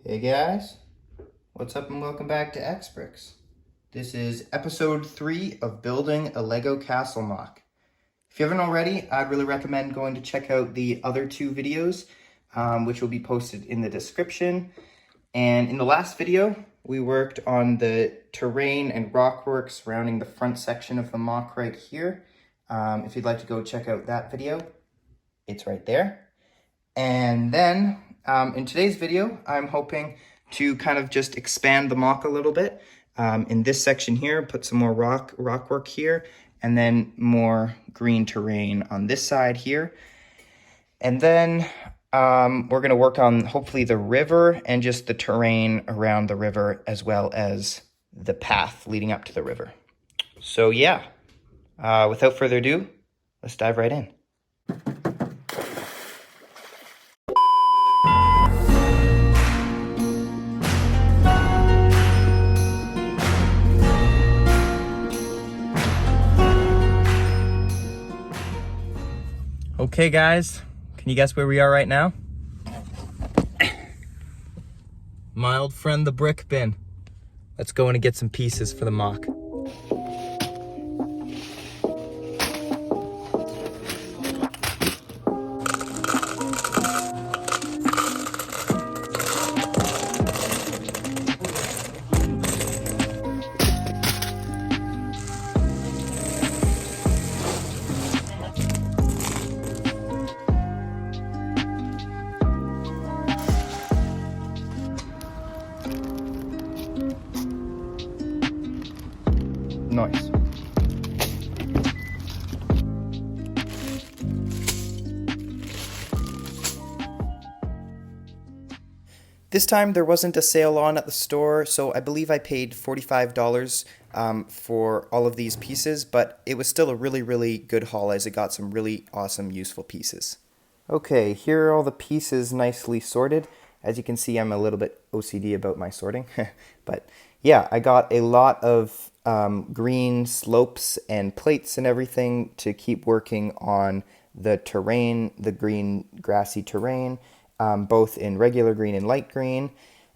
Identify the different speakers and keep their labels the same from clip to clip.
Speaker 1: Hey guys, what's up and welcome back to Xbricks. This is episode 3 of building a LEGO Castle MOC. If you haven't already, I'd really recommend going to check out the other 2 videos, which will be posted in the description. And in the last video, we worked on the terrain and rock work surrounding the front section of the MOC right here. If you'd like to go check out that video, it's right there. And then in today's video, I'm hoping to kind of just expand the MOC a little bit. In this section here, put some more rock work here, and then more green terrain on this side here. And then we're going to work on hopefully the river and just the terrain around the river, as well as the path leading up to the river. So yeah, without further ado, let's dive right in. Okay guys, can you guess where we are right now? My old friend, the brick bin. Let's go in and get some pieces for the MOC. Nice. This time there wasn't a sale on at the store, so I believe I paid $45 for all of these pieces, but it was still a really good haul as it got some really awesome, useful pieces. Okay, here are all the pieces nicely sorted. As you can see, I'm a little bit OCD about my sorting, but yeah, I got a lot of green slopes and plates and everything to keep working on the terrain, the green grassy terrain, both in regular green and light green.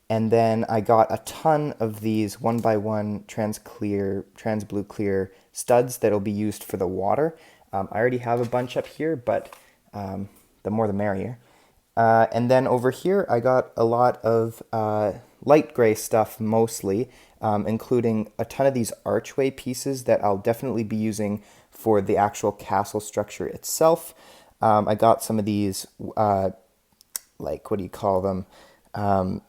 Speaker 1: And then I got a ton of these 1x1 trans blue clear studs that'll be used for the water. I already have a bunch up here, but the more the merrier. And then over here, I got a lot of light gray stuff mostly, including a ton of these archway pieces that I'll definitely be using for the actual castle structure itself. I got some of these, like, what do you call them?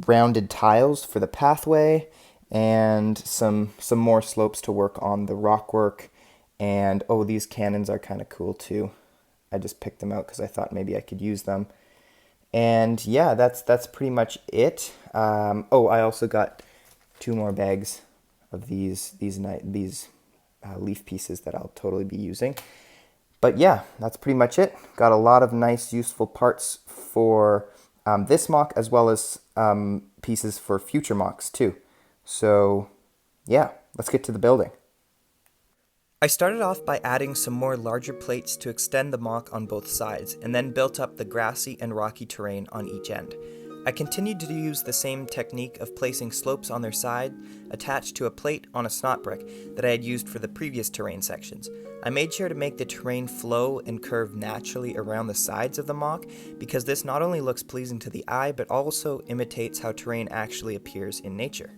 Speaker 1: Rounded tiles for the pathway, and some more slopes to work on the rock work. And oh, these cannons are kind of cool too. I just picked them out because I thought maybe I could use them. And yeah, that's pretty much it. Oh, I also got 2 more bags of these leaf pieces that I'll totally be using. But yeah, that's pretty much it. Got a lot of nice, useful parts for this MOC, as well as pieces for future MOCs too. So yeah, let's get to the building. I started off by adding some more larger plates to extend the MOC on both sides, and then built up the grassy and rocky terrain on each end. I continued to use the same technique of placing slopes on their side, attached to a plate on a snot brick that I had used for the previous terrain sections. I made sure to make the terrain flow and curve naturally around the sides of the MOC, because this not only looks pleasing to the eye, but also imitates how terrain actually appears in nature.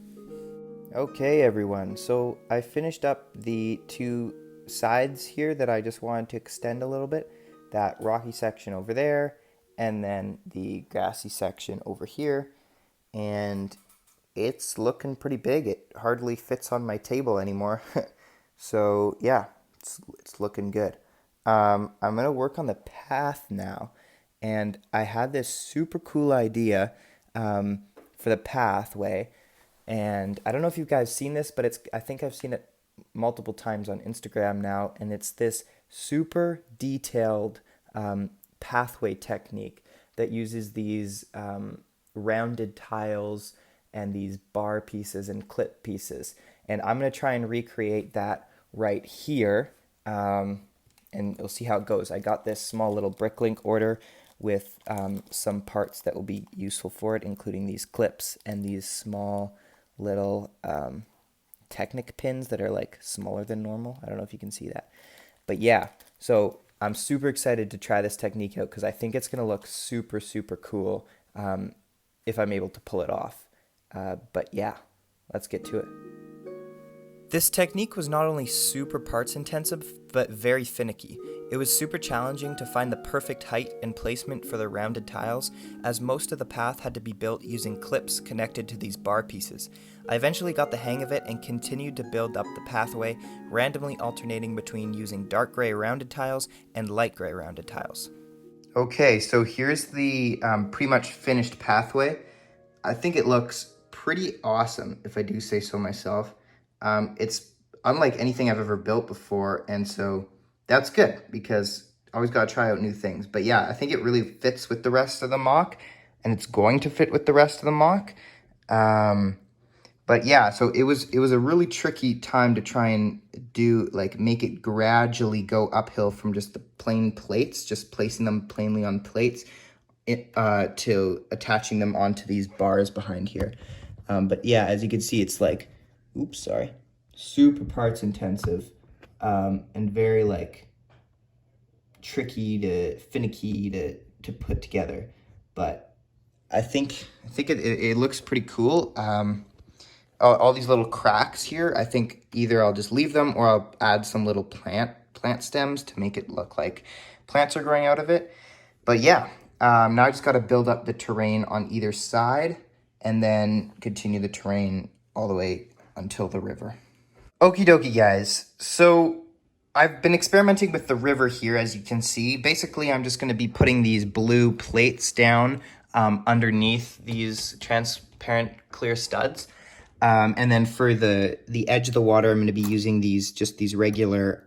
Speaker 1: Okay everyone, so I finished up the 2 sides here that I just wanted to extend a little bit. That rocky section over there, and then the grassy section over here. And it's looking pretty big. It hardly fits on my table anymore. So yeah, it's looking good. I'm gonna work on the path now. And I had this super cool idea for the pathway. And I don't know if you guys seen this, but I think I've seen it multiple times on Instagram now, and it's this super detailed pathway technique that uses these rounded tiles and these bar pieces and clip pieces. And I'm going to try and recreate that right here, and you'll see how it goes. I got this small little bricklink order with some parts that will be useful for it, including these clips and these small little Technic pins that are like smaller than normal. I don't know if you can see that. But yeah, so I'm super excited to try this technique out because I think it's going to look super, super cool if I'm able to pull it off. But yeah, let's get to it. This technique was not only super parts intensive, but very finicky. It was super challenging to find the perfect height and placement for the rounded tiles, as most of the path had to be built using clips connected to these bar pieces. I eventually got the hang of it and continued to build up the pathway, randomly alternating between using dark gray rounded tiles and light gray rounded tiles. Okay, so here's the pretty much finished pathway. I think it looks pretty awesome, if I do say so myself. It's unlike anything I've ever built before, and so that's good because I always got to try out new things. But yeah, I think it really fits with the rest of the MOC, and it's going to fit with the rest of the MOC. But yeah, so it was a really tricky time to try and make it gradually go uphill from just the plain plates, just placing them plainly on plates, to attaching them onto these bars behind here. But yeah, as you can see, it's like, super parts intensive, and very like finicky to put together. But I think it looks pretty cool. All these little cracks here, I think either I'll just leave them or I'll add some little plant stems to make it look like plants are growing out of it. But yeah, now I just got to build up the terrain on either side and then continue the terrain all the way until the river. Okie dokie, guys. So I've been experimenting with the river here, as you can see. Basically, I'm just going to be putting these blue plates down underneath these transparent clear studs. And then for the edge of the water, I'm going to be using these regular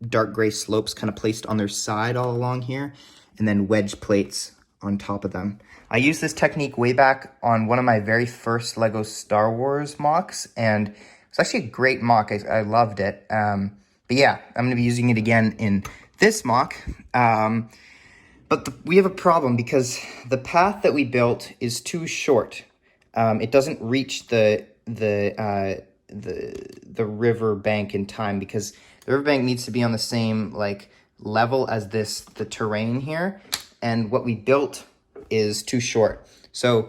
Speaker 1: dark gray slopes kind of placed on their side all along here, and then wedge plates on top of them. I used this technique way back on one of my very first LEGO Star Wars MOCs, and it's actually a great MOC. I loved it. But yeah, I'm going to be using it again in this MOC. But we have a problem because the path that we built is too short. It doesn't reach the river bank in time because the river bank needs to be on the same like level as the terrain here, and what we built is too short. So,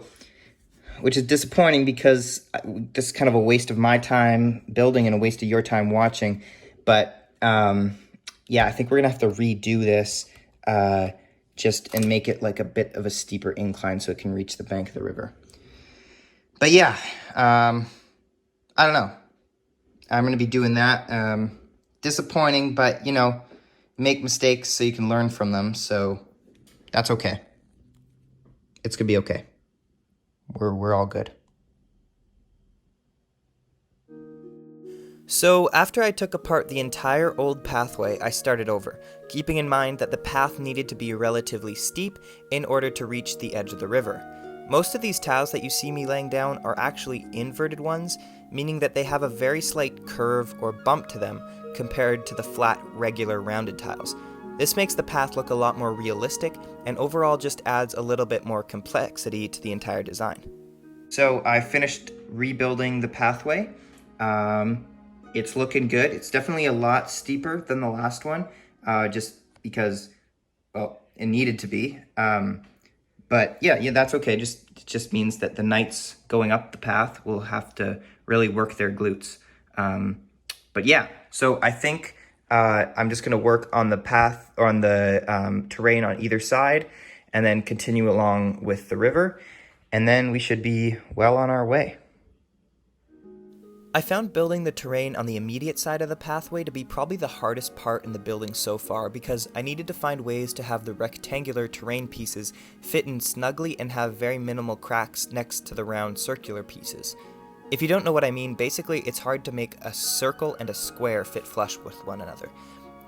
Speaker 1: which is disappointing because this is kind of a waste of my time building and a waste of your time watching. But yeah, I think we're gonna have to redo this and make it like a bit of a steeper incline so it can reach the bank of the river. But yeah, I don't know. I'm going to be doing that. Disappointing, but, make mistakes so you can learn from them. So that's okay. It's going to be okay. We're all good. So after I took apart the entire old pathway, I started over, keeping in mind that the path needed to be relatively steep in order to reach the edge of the river. Most of these tiles that you see me laying down are actually inverted ones, meaning that they have a very slight curve or bump to them compared to the flat, regular, rounded tiles. This makes the path look a lot more realistic and overall just adds a little bit more complexity to the entire design. So I finished rebuilding the pathway. It's looking good. It's definitely a lot steeper than the last one, just because, well, it needed to be. But yeah, that's okay. It just means that the knights going up the path will have to really work their glutes. But yeah, so I think I'm just going to work on the path or on the terrain on either side and then continue along with the river. And then we should be well on our way. I found building the terrain on the immediate side of the pathway to be probably the hardest part in the building so far because I needed to find ways to have the rectangular terrain pieces fit in snugly and have very minimal cracks next to the round circular pieces. If you don't know what I mean, basically it's hard to make a circle and a square fit flush with one another.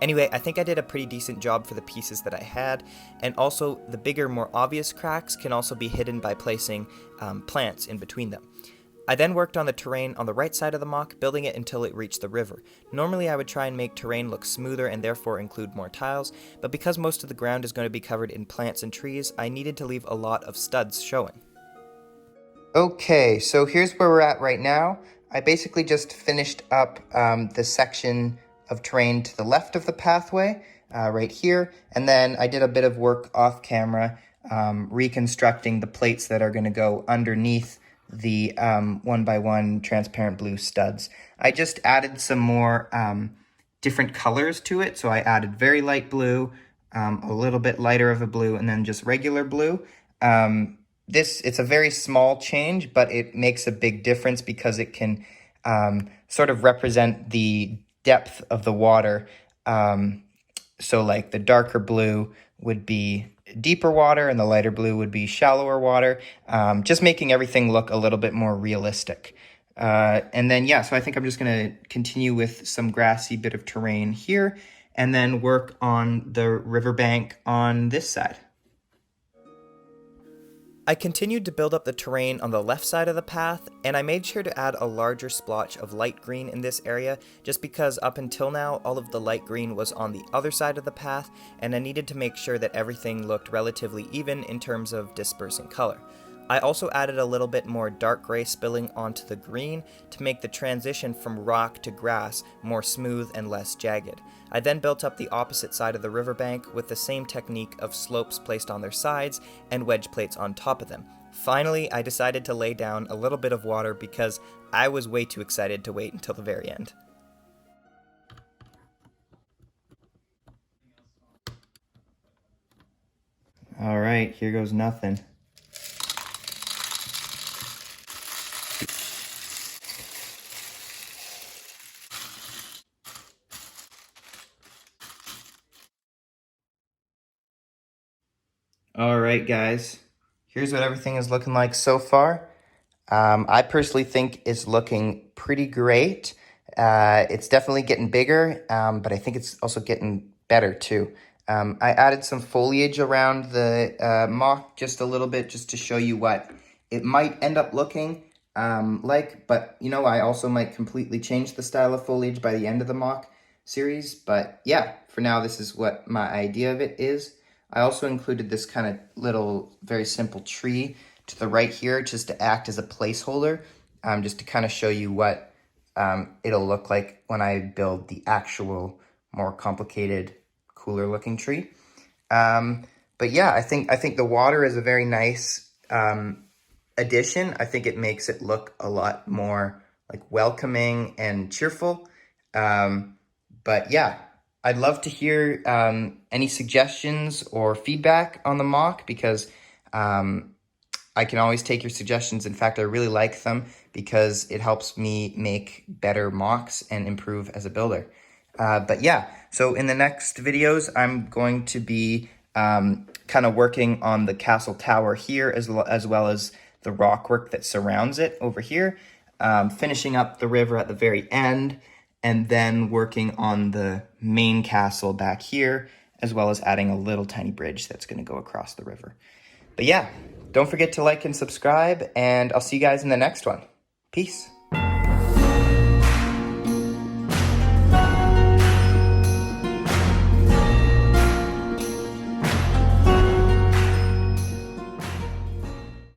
Speaker 1: Anyway, I think I did a pretty decent job for the pieces that I had, and also the bigger, more obvious cracks can also be hidden by placing plants in between them. I then worked on the terrain on the right side of the MOC, building it until it reached the river. Normally I would try and make terrain look smoother and therefore include more tiles, but because most of the ground is going to be covered in plants and trees, I needed to leave a lot of studs showing. Okay, so here's where we're at right now. I basically just finished up the section of terrain to the left of the pathway, right here, and then I did a bit of work off camera, reconstructing the plates that are going to go underneath the 1x1 transparent blue studs. I just added some more different colors to it, so I added very light blue, a little bit lighter of a blue, and then just regular blue. It's a very small change, but it makes a big difference because it can sort of represent the depth of the water. So like the darker blue would be deeper water and the lighter blue would be shallower water, just making everything look a little bit more realistic. And then, yeah, so I think I'm just going to continue with some grassy bit of terrain here and then work on the riverbank on this side. I continued to build up the terrain on the left side of the path, and I made sure to add a larger splotch of light green in this area, just because up until now, all of the light green was on the other side of the path, and I needed to make sure that everything looked relatively even in terms of dispersing color. I also added a little bit more dark gray spilling onto the green to make the transition from rock to grass more smooth and less jagged. I then built up the opposite side of the riverbank with the same technique of slopes placed on their sides and wedge plates on top of them. Finally, I decided to lay down a little bit of water because I was way too excited to wait until the very end. All right, here goes nothing. All right, guys, here's what everything is looking like so far. I personally think it's looking pretty great. It's definitely getting bigger, but I think it's also getting better too. I added some foliage around the MOC just a little bit just to show you what it might end up looking like, but you know, I also might completely change the style of foliage by the end of the MOC series. But yeah, for now, this is what my idea of it is. I also included this kind of little, very simple tree to the right here, just to act as a placeholder, just to kind of show you what it'll look like when I build the actual, more complicated, cooler looking tree. But yeah, I think the water is a very nice addition. I think it makes it look a lot more like welcoming and cheerful. But yeah, I'd love to hear any suggestions or feedback on the MOC because I can always take your suggestions. In fact, I really like them because it helps me make better MOCs and improve as a builder. But yeah, so in the next videos, I'm going to be kind of working on the castle tower here as well as the rock work that surrounds it over here, finishing up the river at the very end, and then working on the main castle back here, as well as adding a little tiny bridge that's going to go across the river. But yeah, don't forget to like and subscribe, and I'll see you guys in the next one. Peace.